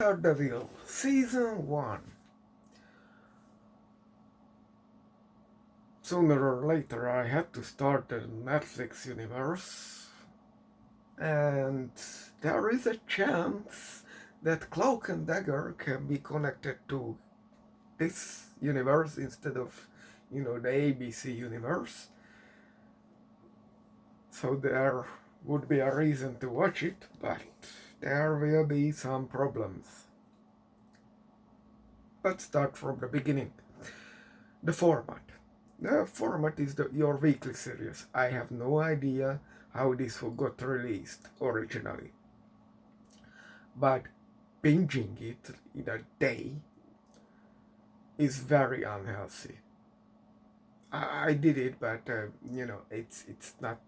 Daredevil Season 1. Sooner or later, I had to start the Netflix universe, and there is a chance that Cloak and Dagger can be connected to this universe instead of, the ABC universe. So there would be a reason to watch it, but there will be some problems. Let's start from the beginning. The format. The format is your weekly series. I have no idea how this got released originally. But binging it in a day is very unhealthy. I did it, but it's not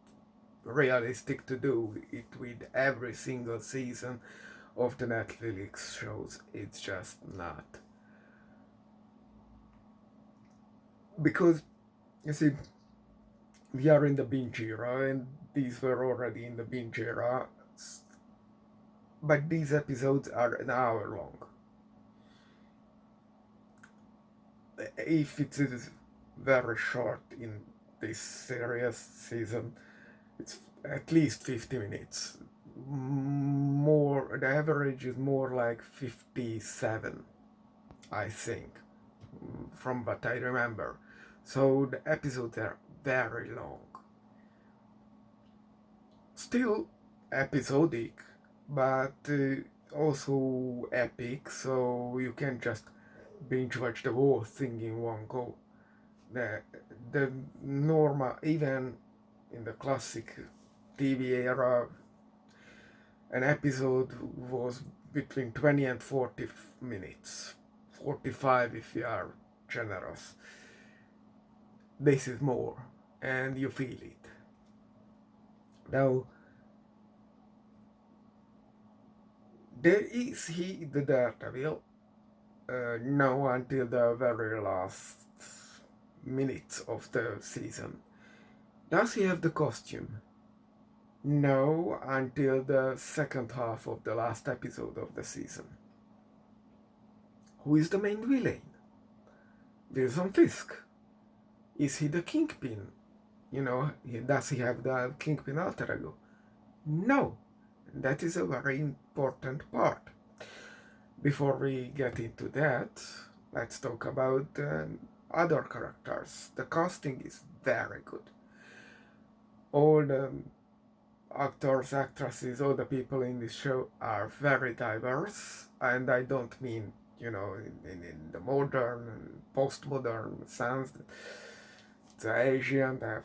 realistic to do it with every single season of the Netflix shows. It's just not. Because, you see, we are in the binge era, and these were already in the binge era, but these episodes are an hour long. If it is very short in this series season, it's at least 50 minutes. More, the average is more like 57, I think, from what I remember. So the episodes are very long. Still episodic, but also epic, so you can just binge watch the whole thing in one go. The, the normal, even in the classic TV era, an episode was between 20 and 40 minutes, 45 if you are generous. This is more, and you feel it. Now, there is he the Daredevil? No, until the very last minutes of the season. Does he have the costume? No, until the second half of the last episode of the season. Who is the main villain? Wilson Fisk. Is he the Kingpin? Does he have the Kingpin alter ego? No, that is a very important part. Before we get into that, let's talk about other characters. The casting is very good. All the actors, actresses, all the people in this show are very diverse, and I don't mean, in the modern, postmodern sense, the Asian, the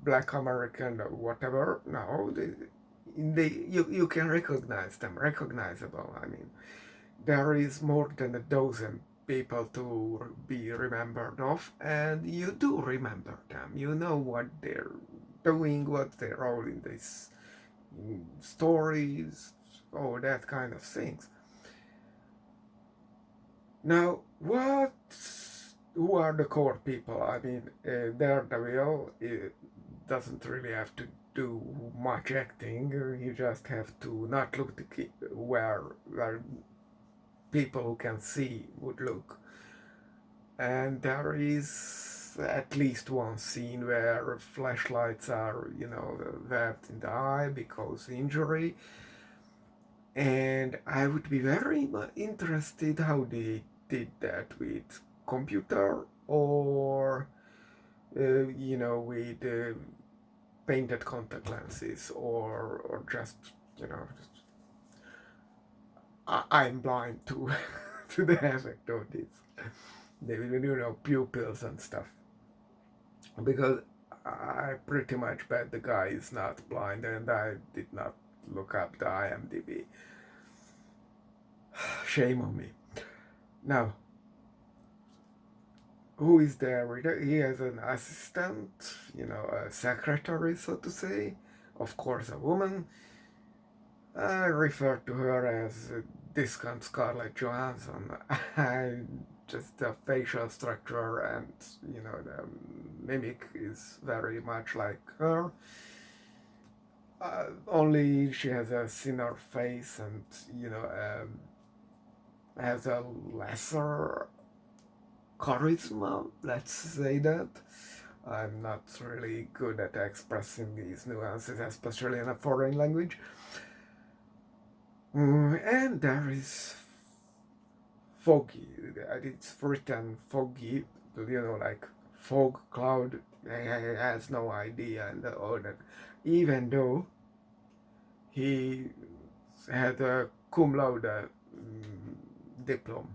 Black American, whatever. No, you can recognize them, recognizable. I mean, there is more than a dozen people to be remembered of, and you do remember them. You know what they're doing, what their role in these stories, all that kind of things. Now, who are the core people? I mean, Daredevil doesn't really have to do much acting. You just have to not look where people who can see would look. And there is at least one scene where flashlights are, wrapped in the eye because injury. And I would be very interested how they did that with computer or, with painted contact lenses or just, I'm blind to to the effect of this. Pupils and stuff. Because I pretty much bet the guy is not blind, and I did not look up the IMDb. Shame on me. Now, who is there? He has an assistant, a secretary, so to say. Of course, a woman. I refer to her as Discount Scarlett Johansson. Just the facial structure and the mimic is very much like her. only she has a thinner face and, has a lesser charisma, let's say that. I'm not really good at expressing these nuances, especially in a foreign language. And there is foggy. It's written foggy, like fog cloud. Has no idea and all that. Even though he had a cum laude diploma,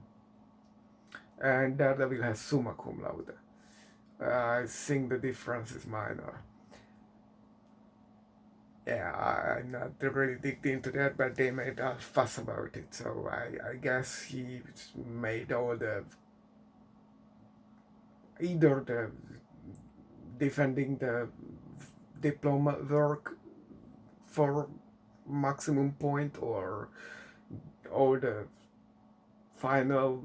and Daredevil has summa cum laude. I think the difference is minor. Yeah, I'm not really digged into that, but they made a fuss about it, so I guess he made all the either the defending the diploma work for maximum point or all the final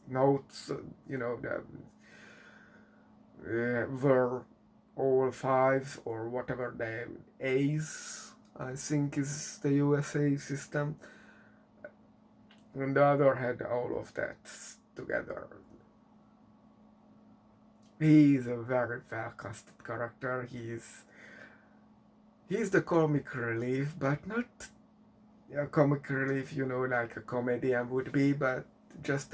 notes, that were all five or whatever the A's, I think is the USA system, and the other had all of that together. He is a very well casted character. He's the comic relief, but not a comic relief, like a comedian would be, but just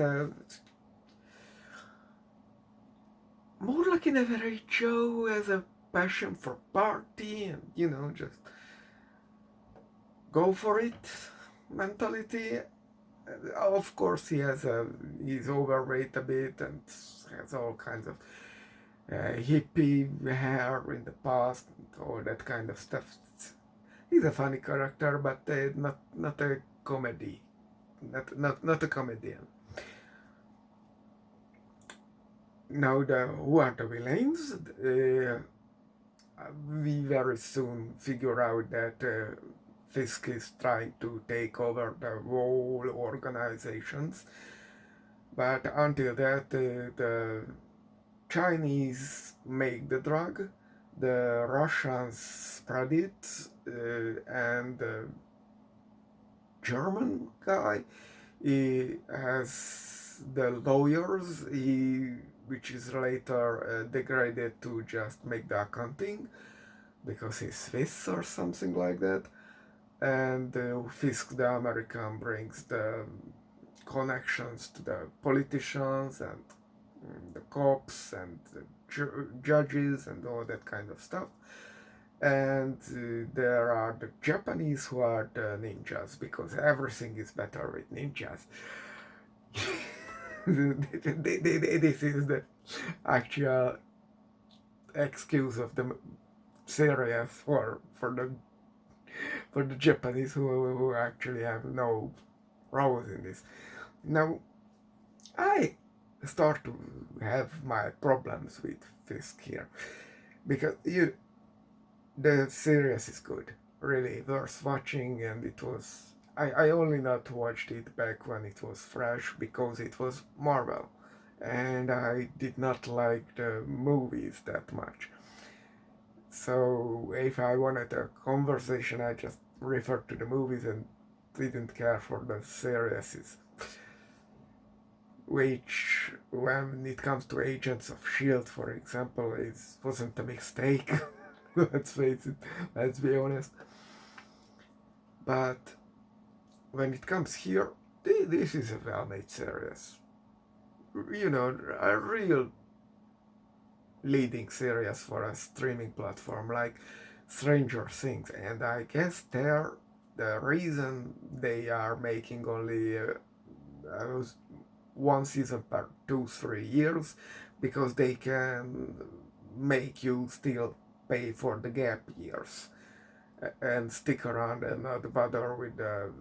more like an average Joe who has a passion for party and, just go for it mentality. Of course, he's overweight a bit and has all kinds of hippie hair in the past and all that kind of stuff. He's a funny character, but not a comedy, not a comedian. Now, who are the villains? We very soon figure out that Fisk is trying to take over the whole organizations, but until that, the Chinese make the drug, the Russians spread it, and the German guy, he has the lawyers, which is later degraded to just make the accounting because he's Swiss or something like that. And Fisk, the American, brings the connections to the politicians and the cops and the judges and all that kind of stuff. And there are the Japanese who are the ninjas, because everything is better with ninjas. This is the actual excuse of the series for the Japanese who actually have no roles in this. Now, I start to have my problems with Fisk here, because the series is good, really worth watching, and it was. I only not watched it back when it was fresh because it was Marvel, and I did not like the movies that much. So if I wanted a conversation, I just referred to the movies and didn't care for the series, which, when it comes to Agents of S.H.I.E.L.D., for example, wasn't a mistake. Let's face it, let's be honest. But when it comes here, this is a well-made series. A real leading series for a streaming platform like Stranger Things. And I guess the reason they are making only one season per 2-3 years, because they can make you still pay for the gap years and stick around and not bother with the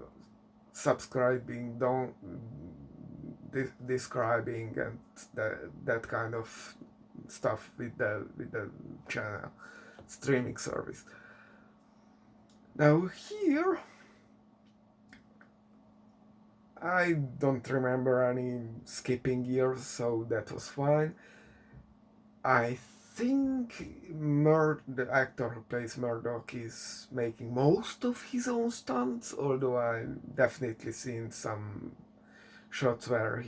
subscribing, describing and that kind of stuff with the channel streaming service. Now here, I don't remember any skipping years, so that was fine. I think the actor who plays Murdoch is making most of his own stunts, although I've definitely seen some shots where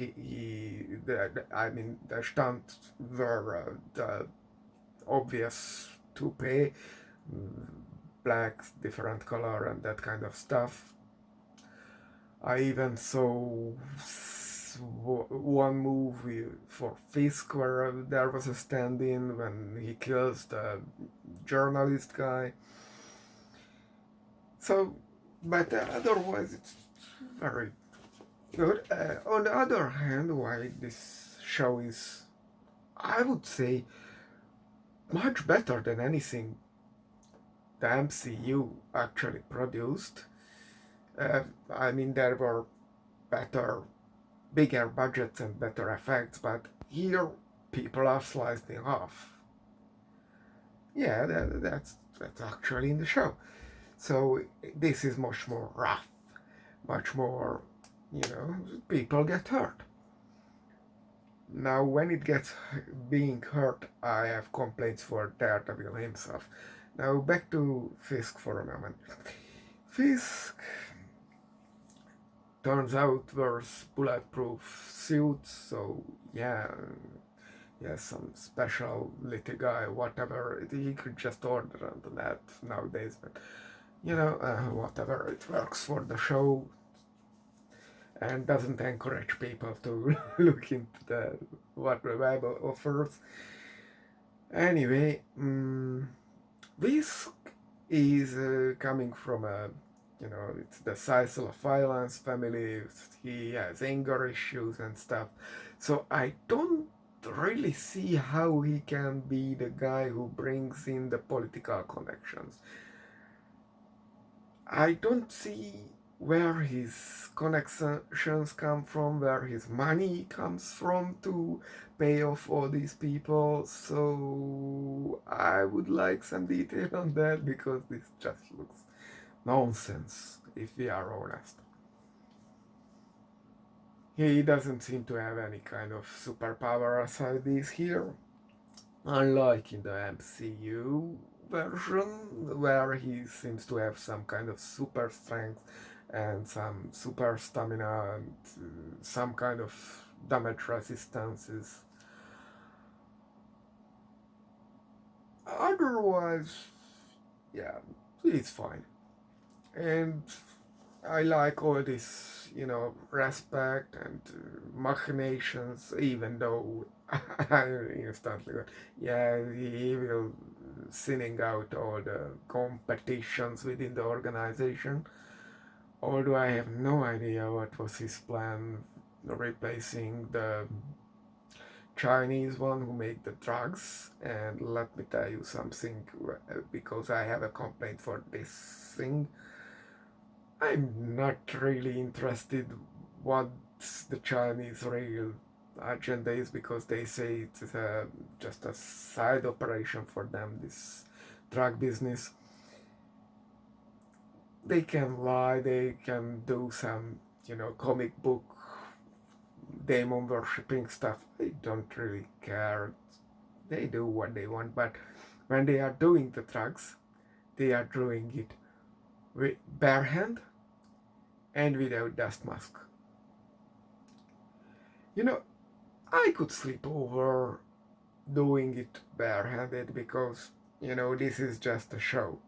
I mean, the stunts were the obvious toupee, mm, black, different color, and that kind of stuff. I even saw one movie for Fisk where there was a stand-in when he kills the journalist guy. So, but otherwise it's very good. On the other hand, why this show is, I would say, much better than anything the MCU actually produced. I mean, there were better, bigger budgets and better effects, but here people are sliced in half. Yeah, that's actually in the show. So this is much more rough, much more, people get hurt. Now, when it gets being hurt, I have complaints for Daredevil himself. Now, back to Fisk for a moment. Fisk turns out wears bulletproof suits, so yeah, some special little guy, whatever. He could just order on the net nowadays, but whatever, it works for the show and doesn't encourage people to look into what the web offers. Anyway, Whisk is coming from it's the Sisal of Violence family. He has anger issues and stuff. So I don't really see how he can be the guy who brings in the political connections. I don't see where his connections come from, where his money comes from to pay off all these people. So I would like some detail on that because this just looks nonsense, if we are honest. He doesn't seem to have any kind of superpower aside this here, unlike in the MCU version, where he seems to have some kind of super strength and some super stamina and some kind of damage resistances. Otherwise, yeah, he's fine. And I like all this, respect and machinations, even though I instantly got, yeah, he will sinning out all the competitions within the organization. Although I have no idea what was his plan replacing the Chinese one who made the drugs. And let me tell you something, because I have a complaint for this thing. I'm not really interested what the Chinese real agenda is, because they say it's just a side operation for them, this drug business. They can lie, they can do some, comic book demon worshipping stuff. I don't really care. They do what they want, but when they are doing the drugs, they are doing it with bare hand and without dust mask. I could sleep over doing it barehanded because, this is just a show.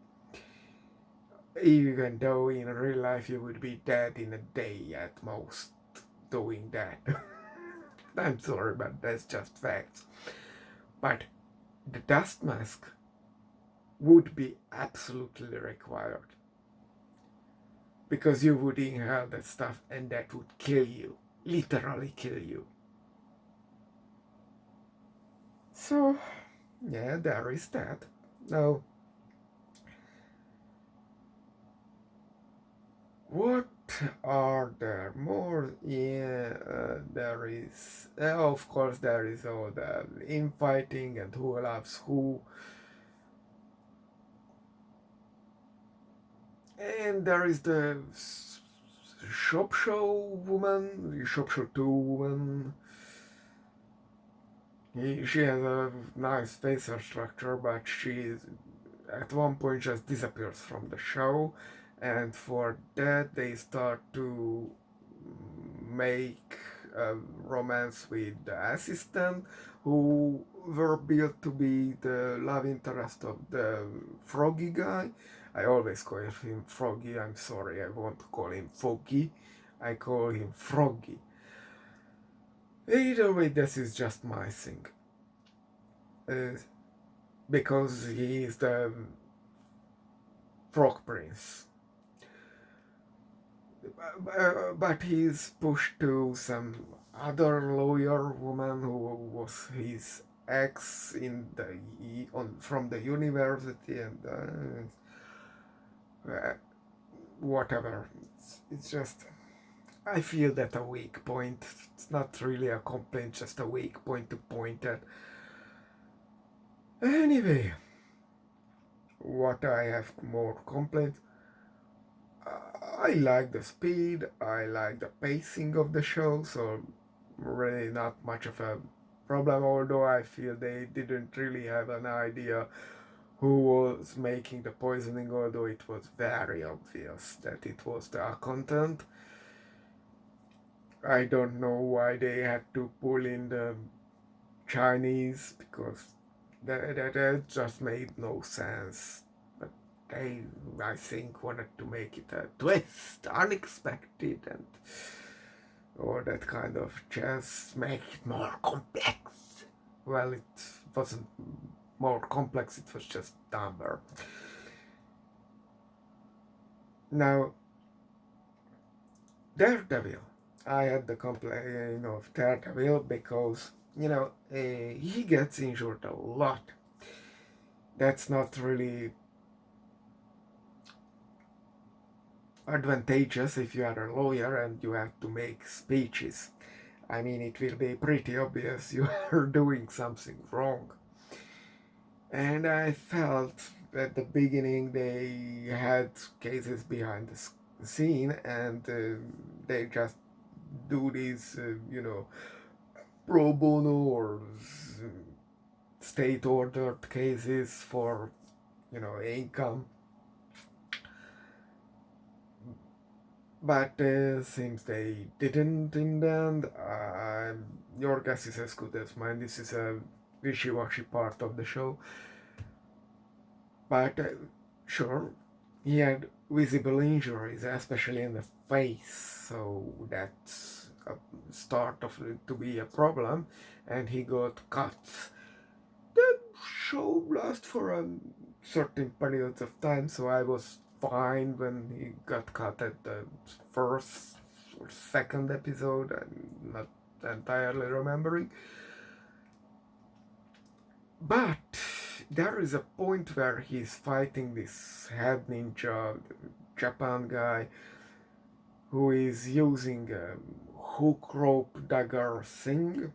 Even though in real life you would be dead in a day at most doing that. I'm sorry, but that's just facts. But the dust mask would be absolutely required, because you would inhale that stuff and that would kill you, literally kill you. So, yeah, there is that. Now, what are there more? Yeah, there is, of course, there is all the infighting and who loves who. And there is the shop show woman, the shop show 2 woman. She has a nice facial structure, but she at one point just disappears from the show, and for that they start to make a romance with the assistant, who were built to be the love interest of the Froggy guy. I always call him Froggy. I'm sorry, I won't call him Foggy. I call him Froggy. Either way, this is just my thing. Uh, because he is the Frog Prince. But he's pushed to some other lawyer woman who was his ex in the from the university, and whatever. It's just, I feel that a weak point. It's not really a complaint, just a weak point to point at. Anyway, what I have more complaints. I like the speed, I like the pacing of the show, so really not much of a problem, although I feel they didn't really have an idea who was making the poisoning, although it was very obvious that it was the accountant. I don't know why they had to pull in the Chinese, because that just made no sense. But they, I think, wanted to make it a twist, unexpected, and or that kind of just make it more complex. Well, it wasn't more complex, it was just dumber. Now, Daredevil. I had the complaint of Daredevil because, he gets injured a lot. That's not really advantageous if you are a lawyer and you have to make speeches. I mean, it will be pretty obvious you are doing something wrong. And I felt at the beginning they had cases behind the scene, and they just do these, pro bono or state ordered cases for, income. But since they didn't in the end, your guess is as good as mine. This is a wishy-washy part of the show. But sure, he had visible injuries, especially in the face, so that's a start of it to be a problem, and he got cuts. The show lasted for a certain periods of time, so I was fine when he got cut at the first or second episode. I'm not entirely remembering. But there is a point where he's fighting this head ninja Japan guy who is using a hook rope dagger thing,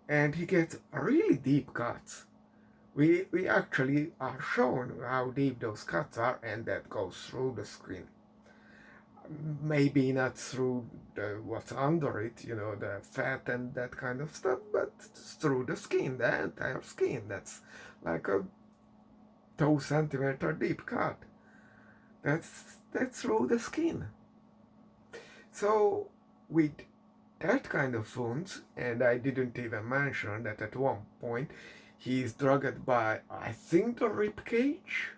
and he gets really deep cuts. We actually are shown how deep those cuts are, and that goes through the screen. Maybe not through what's under it, the fat and that kind of stuff, but through the skin, the entire skin. That's like a 2 centimeter deep cut. That's through the skin. So with that kind of wounds, and I didn't even mention that at one point he is drugged by, I think, the rib cage.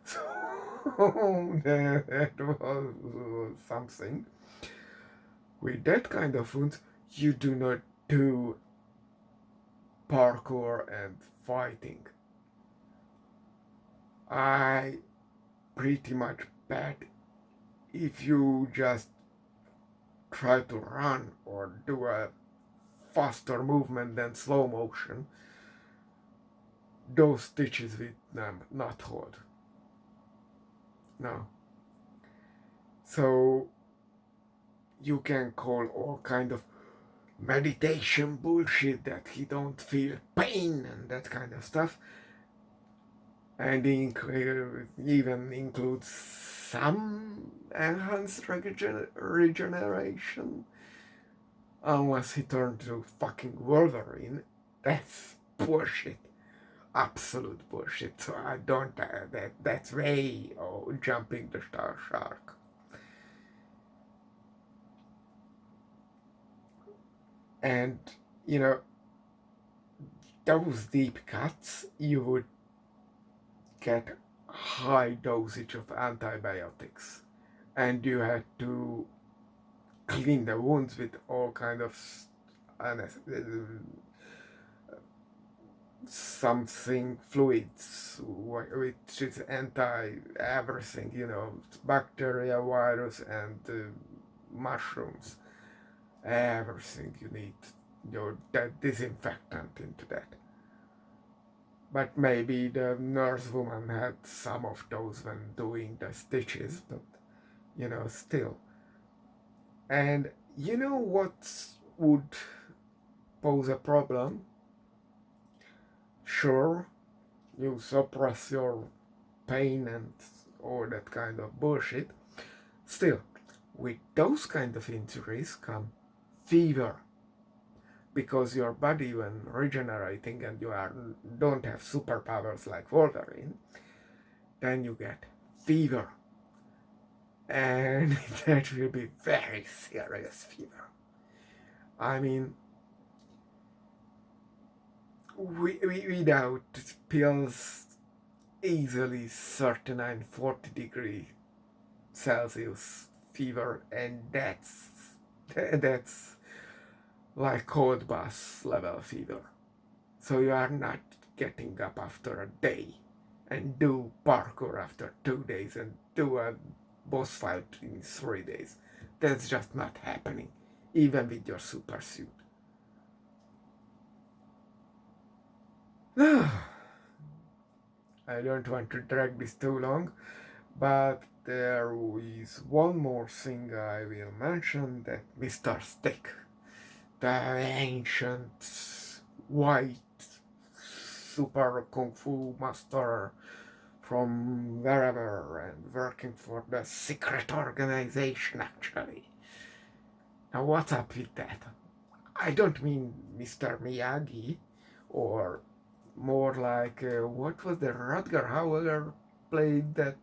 So that was something. With that kind of wounds, you do not do parkour and fighting. I pretty much bet if you just try to run or do a faster movement than slow motion, those stitches will not hold. No. So you can call all kind of meditation bullshit that he don't feel pain and that kind of stuff, and even includes some enhanced regeneration, unless he turned to fucking Wolverine, That's bullshit. Absolute bullshit. So I don't, that's way jumping the shark. And, you know, those deep cuts, you would get high dosage of antibiotics. And you had to clean the wounds with all kind of something fluids, which is anti everything, bacteria, virus, and mushrooms. Everything you need, that disinfectant into that. But maybe the nurse woman had some of those when doing the stitches, but still. And you know what would pose a problem? Sure, you suppress your pain and all that kind of bullshit. Still, with those kind of injuries come fever, because your body, when regenerating and you don't have superpowers like Wolverine, then you get fever, and that will be very serious fever. I mean, without pills, easily 39, 40 degree Celsius fever, and that's like cold bath level fever. So you are not getting up after a day and do parkour after 2 days and do a boss fight in 3 days. That's just not happening, even with your super suit. I don't want to drag this too long, but there is one more thing I will mention, that Mr. Stick, the ancient white super kung fu master from wherever and working for the secret organization, actually. Now, what's up with that? I don't mean Mr. Miyagi, or more like, what was the Rutger Hauer played that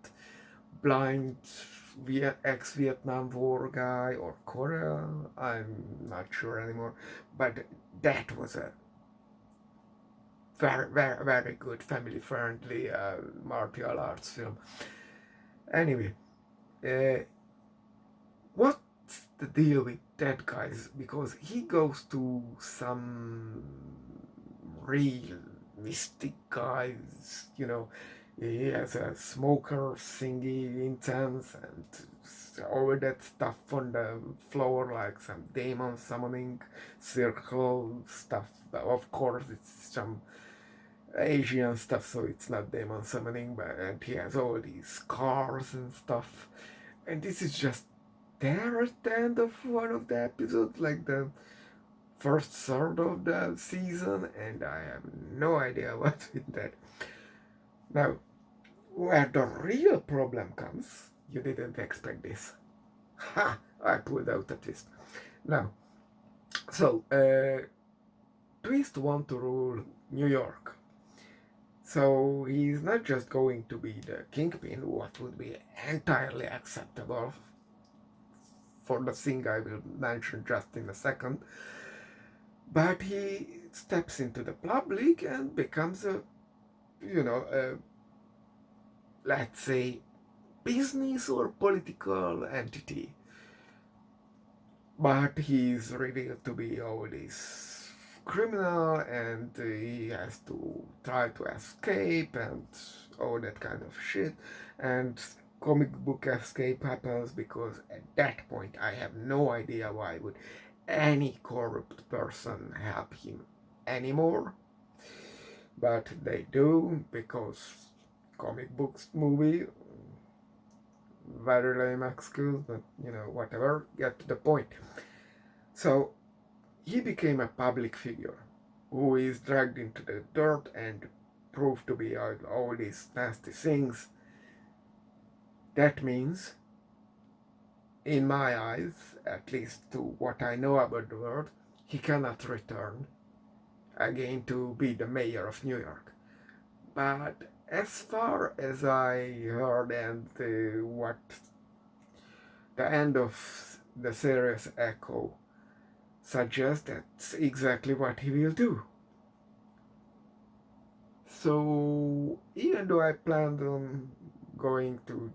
blind ex-Vietnam War guy, or Korea? I'm not sure anymore, but that was a very, very, very good family-friendly martial arts film. Anyway, what's the deal with that, guys? Because he goes to some real mystic guys, he has a smoker thingy incense and all that stuff on the floor, like some demon summoning circle stuff. But of course, it's some Asian stuff, so it's not demon summoning, but and he has all these cars and stuff. And this is just there at the end of one of the episodes, like the first third of the season, and I have no idea what's with that. Now, where the real problem comes, you didn't expect this. Ha! I pulled out a twist. Now, so, Twist want to rule New York. So he's not just going to be the kingpin, what would be entirely acceptable for the thing I will mention just in a second, but he steps into the public and becomes a, let's say, business or political entity. But he's revealed to be all this criminal, and he has to try to escape and all that kind of shit. And comic book escape happens because at that point I have no idea why would any corrupt person help him anymore. But they do, because comic books movie, very lame excuse, but whatever, get to the point. So he became a public figure who is dragged into the dirt and proved to be all these nasty things. That means, in my eyes, at least to what I know about the world, he cannot return again to be the mayor of New York. But as far as I heard and what the end of the series Echo suggests, that's exactly what he will do. So even though I planned on going to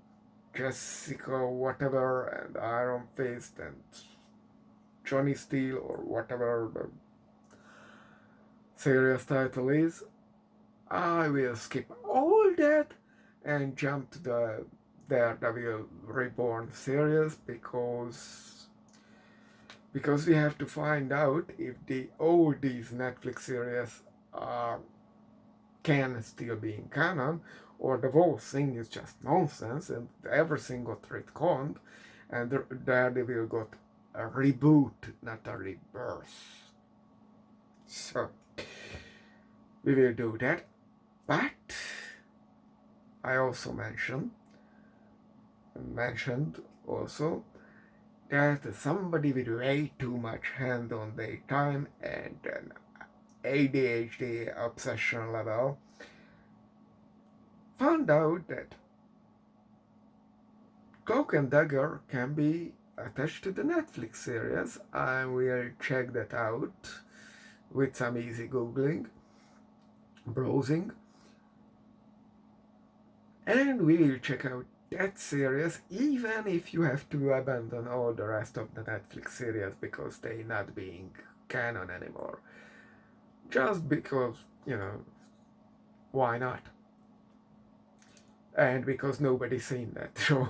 Jessica whatever and Iron Fist and Johnny Steel or whatever the series title is, I will skip all that and jump to the Daredevil Reborn series because we have to find out if all these Netflix series are can still be in canon, or the whole thing is just nonsense and everything got retconned and Daredevil got a reboot, not a rebirth. So we will do that. But I also mentioned also that somebody with way too much hand-on daytime and an ADHD obsession level found out that Cloak and Dagger can be attached to the Netflix series. I will check that out with some easy googling, browsing, and we will check out that series even if you have to abandon all the rest of the Netflix series because they're not being canon anymore. Just because, why not? And because nobody's seen that show.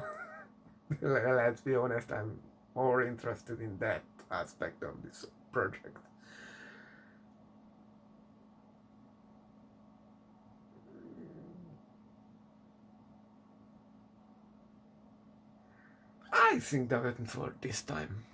Let's be honest, I'm more interested in that aspect of this project. I think that went for this time.